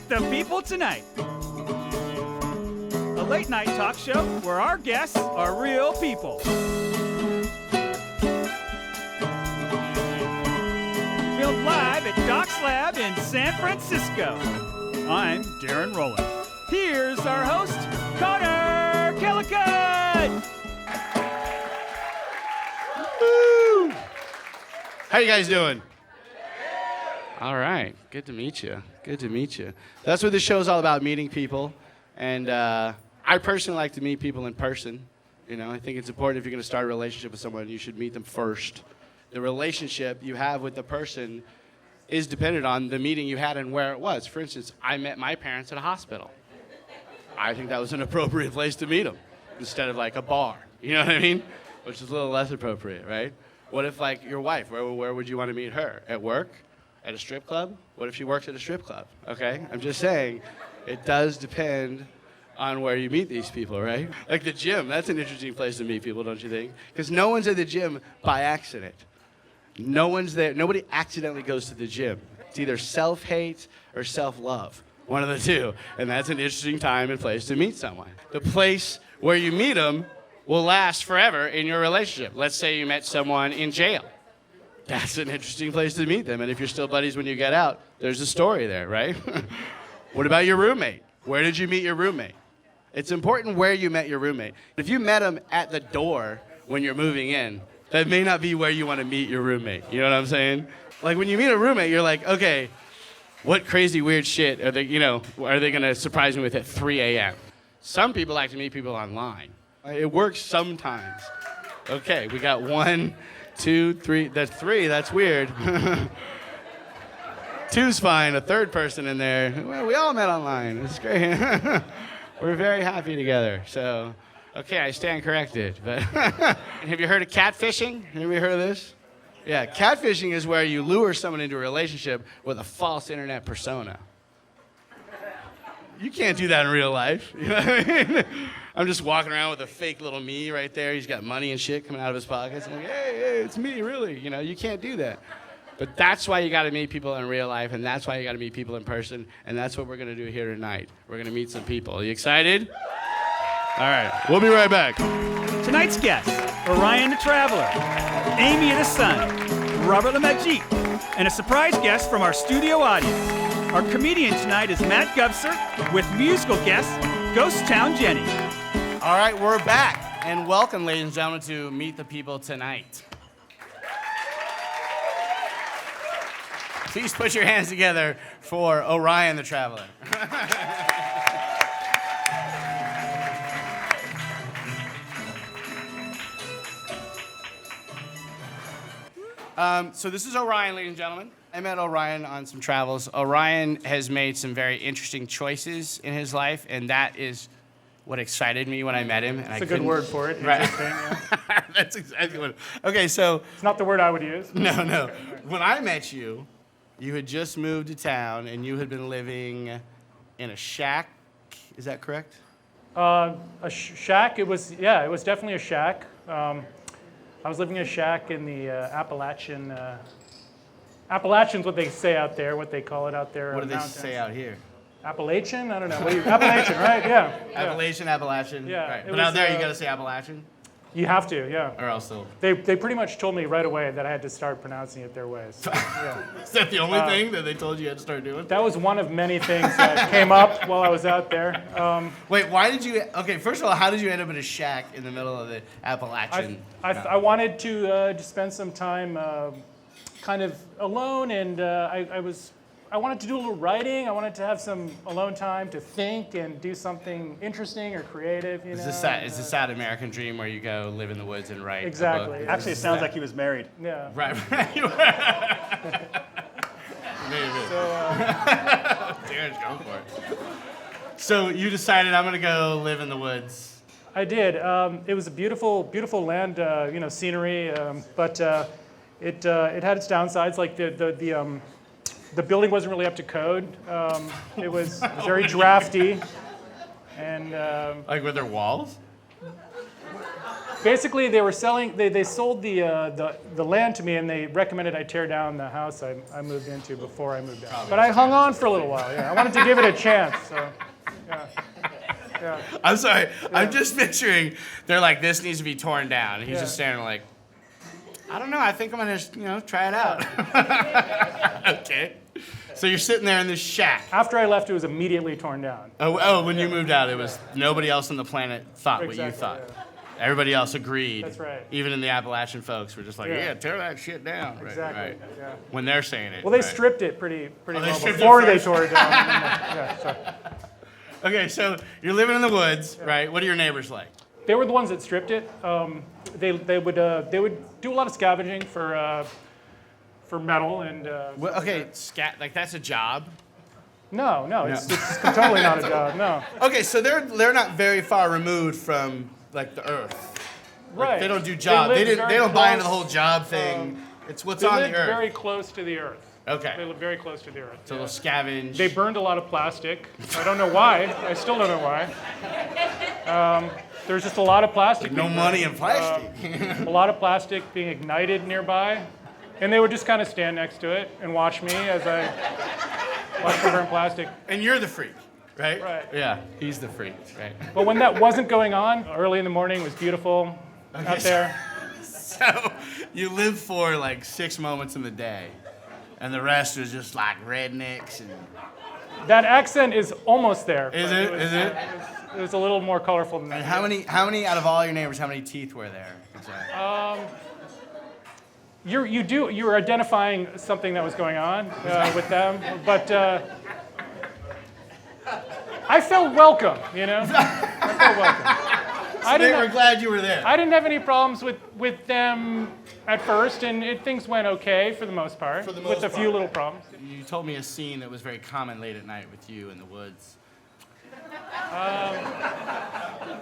Meet the People Tonight, a late-night talk show where our guests are real people. Filmed live at Doc's Lab in San Francisco. I'm Darren Rowland. Here's our host, Connor Kellicott. Woo! How you guys doing? All right, good to meet you. Good to meet you. That's what this show is all about, meeting people. And I personally like to meet people in person. You know, I think it's important if you're going to start a relationship with someone, you should meet them first. The relationship you have with the person is dependent on the meeting you had and where it was. For instance, I met my parents at a hospital. I think that was an appropriate place to meet them instead of like a bar. You know what I mean? Which is a little less appropriate, right? What if like your wife, where would you want to meet her? At work? At a strip club? What if she works at a strip club? Okay, I'm just saying, it does depend on where you meet these people, right? Like the gym, that's an interesting place to meet people, don't you think? Because no one's at the gym by accident. No one's there, nobody accidentally goes to the gym. It's either self-hate or self-love, one of the two. And that's an interesting time and place to meet someone. The place where you meet them will last forever in your relationship. Let's say you met someone in jail. That's an interesting place to meet them. And if you're still buddies when you get out, there's a story there, right? What about your roommate? Where did you meet your roommate? It's important where you met your roommate. If you met him at the door when you're moving in, that may not be where you want to meet your roommate. You know what I'm saying? Like when you meet a roommate, you're like, okay, what crazy weird shit are they going to surprise me with at 3 a.m.? Some people like to meet people online. It works sometimes. Okay, we got 1, 2, 3. That's 3. That's weird. 2's fine. A third person in there. Well, we all met online. It's great. We're very happy together. So, okay, I stand corrected. But have you heard of catfishing? Have you heard of this? Yeah, catfishing is where you lure someone into a relationship with a false internet persona. You can't do that in real life. You know what I mean? I'm just walking around with a fake little me right there. He's got money and shit coming out of his pockets. I'm like, hey, it's me, really. You know, you can't do that. But that's why you got to meet people in real life, and that's why you got to meet people in person, and that's what we're going to do here tonight. We're going to meet some people. Are you excited? All right, we'll be right back. Tonight's guests, Orion the Traveler, Amy the Sun, Robert the Magic, and a surprise guest from our studio audience. Our comedian tonight is Matt Gubser with musical guest, Ghost Town Jenny. All right, we're back, and welcome, ladies and gentlemen, to Meet the People Tonight. Please put your hands together for Orion the Traveler. So this is Orion, ladies and gentlemen. I met Orion on some travels. Orion has made some very interesting choices in his life, and that is what excited me when I met him. That's a good word for it. Right. Yeah. That's exactly what. Okay, so. It's not the word I would use. No. When I met you, you had just moved to town, and you had been living in a shack. Is that correct? A shack. It was definitely a shack. I was living in a shack in the Appalachian's what they say out there, what they call it out there. What do they say out here? Appalachian? I don't know. Appalachian, right? Yeah. Appalachian. Yeah. Right. But out there, you got to say Appalachian? You have to, yeah. Or else they'll... They pretty much told me right away that I had to start pronouncing it their way. So, yeah. Is that the only thing that they told you had to start doing? That was one of many things that came up while I was out there. Wait, why did you... Okay, first of all, how did you end up in a shack in the middle of the Appalachian? I wanted to spend some time kind of alone, and I wanted to do a little writing. I wanted to have some alone time to think and do something interesting or creative. It's a sad American dream where you go live in the woods and write. Exactly. A book. Actually, it sounds like he was married. Yeah. Right. Maybe. Darren's going for it. So you decided I'm gonna go live in the woods. I did. It was a beautiful, beautiful land, scenery, but it had its downsides. Like the building wasn't really up to code. It was very drafty, and like were there walls? basically, they were selling. They sold the land to me, and they recommended I tear down the house I moved into before I moved out. But I hung on for a little while. Yeah, I wanted to give it a chance. So, yeah. Yeah. I'm sorry. I'm just picturing they're like, this needs to be torn down. And he's just standing like, I don't know. I think I'm gonna just, try it out. Okay. So you're sitting there in this shack. After I left, it was immediately torn down. Oh, when you moved out, it was nobody else on the planet thought what you thought. Yeah. Everybody else agreed. That's right. Even in the Appalachian folks were just like, yeah, tear that shit down. Exactly. Right. Yeah. When they're saying it. Well, they right. stripped it pretty well stripped it before they first? tore it down. Yeah, so. Okay, so you're living in the woods, right? What are your neighbors like? They were the ones that stripped it. They would do a lot of scavenging for metal and. Well, okay, like that's a job. No, it's totally not a job. No. Okay, so they're not very far removed from like the earth. Like, Right. they don't do job. They don't buy into the whole job thing. It's what's They on lived the earth. very close to the earth. Okay. They live very close to the earth. So they'll scavenge. They burned a lot of plastic. I don't know why. I still don't know why. There's just a lot of plastic. no being money burned. in plastic. A lot of plastic being ignited nearby. And they would just kind of stand next to it and watch me as I watch them burn plastic. And you're the freak, right? Right. Yeah, he's the freak, right? But when that wasn't going on, early in the morning, it was beautiful out there. So you live for like 6 moments in the day, and the rest was just like rednecks and. That accent is almost there. Is but it? was, Is it? It was a little more colorful than that. And how many out of all your neighbors? How many teeth were there? Exactly. You were identifying something that was going on with them, but I felt welcome. I felt welcome. They were glad you were there. I didn't have any problems with them at first, and things went okay for the most part. With a few little problems. You told me a scene that was very common late at night with you in the woods.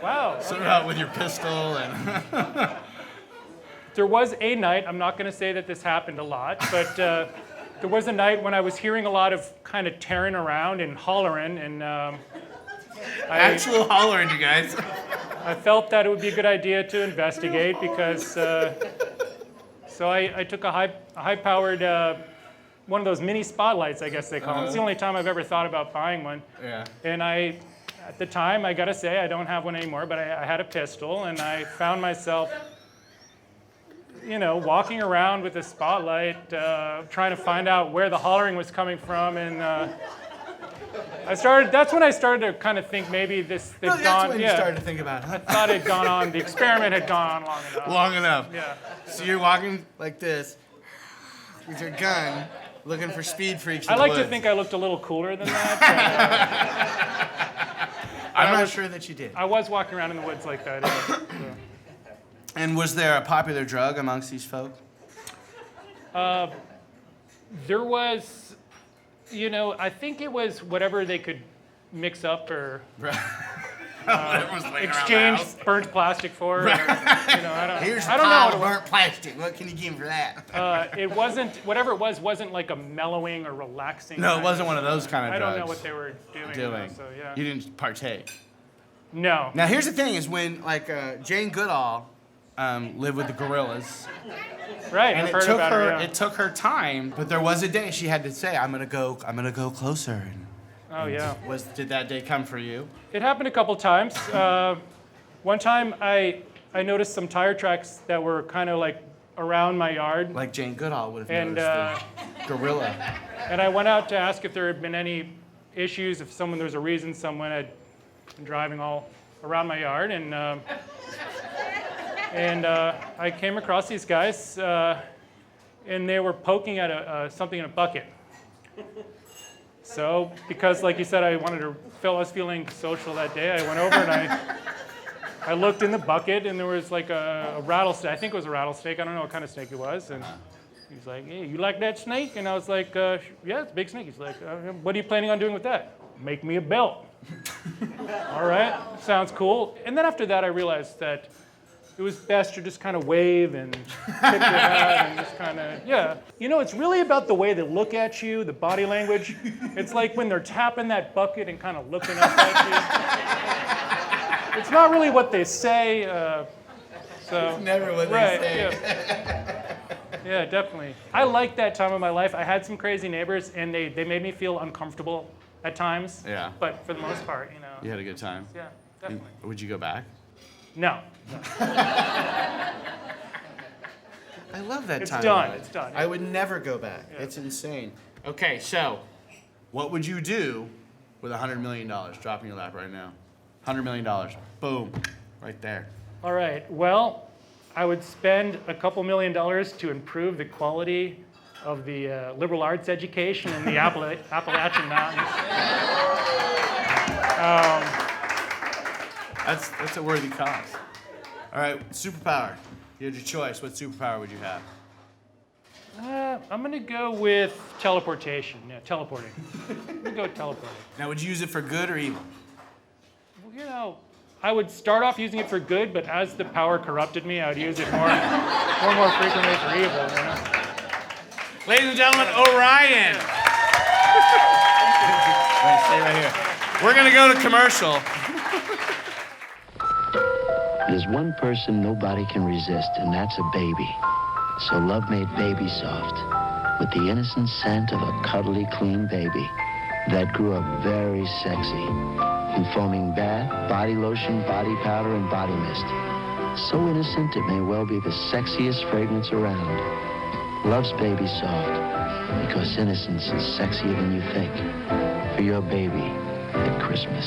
Wow. So out with your pistol and. There was a night, I'm not going to say that this happened a lot, but there was a night when I was hearing a lot of kind of tearing around and hollering, and Actual hollering, you guys. I felt that it would be a good idea to investigate because, so I took a high-powered, one of those mini spotlights, I guess they call them. It's the only time I've ever thought about buying one. Yeah. And at the time, I gotta say, I don't have one anymore, but I had a pistol, and I found myself walking around with a spotlight, trying to find out where the hollering was coming from, and that's when I started to kind of think maybe That's when you started to think about it. I thought it had gone on, the experiment had gone on long enough. Long enough. Yeah. So you're walking like this with your gun, looking for speed freaks in I the like to woods. think I looked a little cooler than that. I'm not sure that you did. I was walking around in the woods like that. Yeah, so. And was there a popular drug amongst these folk? There was, I think it was whatever they could mix up or exchange burnt plastic for. Or, Here's I don't know what it was. burnt plastic. What can you give me for that? It wasn't, whatever it wasn't like a mellowing or relaxing. No, it kind wasn't one of those kind of I drugs. don't know what they were doing. So yeah. You didn't partake. No. Now here's the thing: is when Jane Goodall lived with the gorillas, Right. and I've heard about her. Yeah. it took her time, but there was a day she had to say, "I'm gonna go closer." And Oh yeah. did that day come for you? It happened a couple times. One time I noticed some tire tracks that were kind of like around my yard, Like Jane Goodall would have and noticed the gorilla. and I went out to ask if there had been any issues, if there was a reason someone had been driving all around my yard, and I came across these guys, and they were poking at something in a bucket. So, because like you said, I was feeling social that day, I went over and I looked in the bucket, and there was like a rattlesnake. I think it was a rattlesnake. I don't know what kind of snake it was. And he's like, "Hey, you like that snake?" And I was like, "Yeah, it's a big snake." He's like, "What are you planning on doing with that?" "Make me a belt." All right, sounds cool. And then after that, I realized that it was best to just kind of wave and tip your hat and just kind of, yeah. It's really about the way they look at you, the body language. It's like when they're tapping that bucket and kind of looking up at you. It's not really what they say. So Never what they right, say. yeah, definitely. I liked that time of my life. I had some crazy neighbors, and they made me feel uncomfortable at times. Yeah. But for the most part, you know. You had a good time? Yeah, definitely. Would you go back? No. I love that It's time. done. It's done. I would never go back. Yeah. It's insane. Okay, so what would you do with $100 million? Drop in your lap right now. $100 million. Boom. Right there. All right. Well, I would spend a couple $1 million to improve the quality of the liberal arts education in the Appalachian Mountains. That's a worthy cause. All right, superpower. You had your choice. What superpower would you have? I'm going to go with teleportation. Yeah, teleporting. I'm going to go with teleporting. Now, would you use it for good or evil? Well, you know, I would start off using it for good, but as the power corrupted me, I would use it more and more frequently for evil. You know? Ladies and gentlemen, Orion. Stay right here. We're going to go to commercial. There's one person nobody can resist, and that's a baby. So love made Baby Soft with the innocent scent of a cuddly, clean baby that grew up very sexy, informing bath, body lotion, body powder, and body mist. So innocent it may well be the sexiest fragrance around. Love's Baby Soft, because innocence is sexier than you think. For your baby at Christmas.